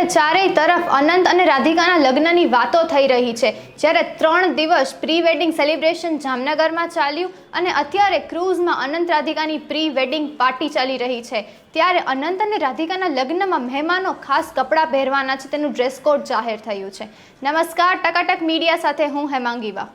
ત્યારે ચારેય તરફ અનંત અને રાધિકાના લગ્નની વાતો થઈ રહી છે। જ્યારે 3 દિવસ પ્રી વેડિંગ સેલિબ્રેશન જામનગરમાં ચાલ્યું અને અત્યારે ક્રૂઝમાં અનંત રાધિકાની પ્રી વેડિંગ પાર્ટી ચાલી રહી છે। ત્યારે અનંત અને રાધિકાના લગ્નમાં મહેમાનો ખાસ કપડાં પહેરવાના છે તેનું ડ્રેસ કોડ જાહેર થયું છે। નમસ્કાર, ટકાટક મીડિયા સાથે હું હેમાંગી વાહ।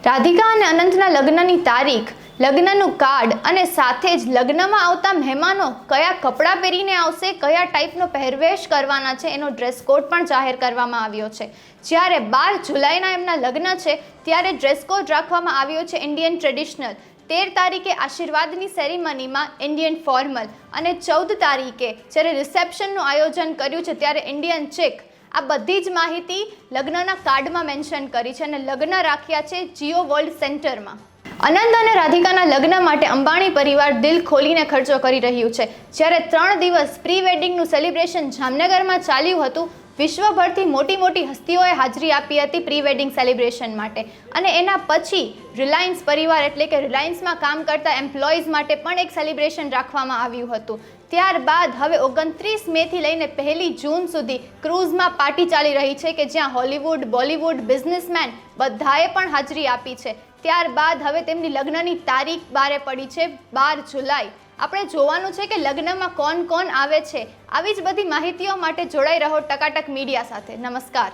રાધિકા અને અનંતના લગ્નની તારીખ, લગ્નનું કાર્ડ અને સાથે જ લગ્નમાં આવતા મહેમાનો કયા કપડાં પહેરીને આવશે, કયા ટાઈપનો પહેરવેશ કરવાના છે એનો ડ્રેસ કોડ પણ જાહેર કરવામાં આવ્યો છે। જ્યારે 12 જુલાઈના એમના લગ્ન છે ત્યારે ડ્રેસ કોડ રાખવામાં આવ્યો છે ઇન્ડિયન ટ્રેડિશનલ, 13 તારીખે આશીર્વાદની સેરેમનીમાં ઇન્ડિયન ફોર્મલ અને 14 તારીખે જ્યારે રિસેપ્શનનું આયોજન કર્યું છે ત્યારે ઇન્ડિયન ચેક। આ બધી જ માહિતી લગ્નના કાર્ડમાં મેન્શન કરી છે અને લગ્ન રાખ્યા છે જીઓ વર્લ્ડ સેન્ટરમાં। અનંત અને રાધિકાના લગ્ન માટે અંબાણી પરિવાર દિલ ખોલીને ખર્ચો કરી રહ્યું છે। જ્યારે 3 દિવસ પ્રી વેડિંગનું સેલિબ્રેશન જામનગરમાં ચાલ્યું હતું, વિશ્વભરથી મોટી હસ્તીઓએ હાજરી આપી હતી પ્રી વેડિંગ સેલિબ્રેશન માટે અને એના પછી રિલાયન્સ પરિવાર એટલે કે રિલાયન્સમાં કામ કરતા એમ્પ્લોઈઝ માટે પણ એક સેલિબ્રેશન રાખવામાં આવ્યું હતું। ત્યારબાદ હવે 29 મેથી લઈને 1 જૂન સુધી ક્રૂઝમાં પાર્ટી ચાલી રહી છે કે જ્યાં હોલિવૂડ, બોલિવૂડ, બિઝનેસમેન બધાએ પણ હાજરી આપી છે। ત્યારબાદ હવે તેમની લગ્નની તારીખ બહાર પડી છે 12 જુલાઈ। આપણે જોવાનું છે કે લગ્નમાં કોણ આવે છે। આવી જ બધી માહિતીઓ માટે જોડાઈ રહો ટકાટક મીડિયા સાથે। નમસ્કાર।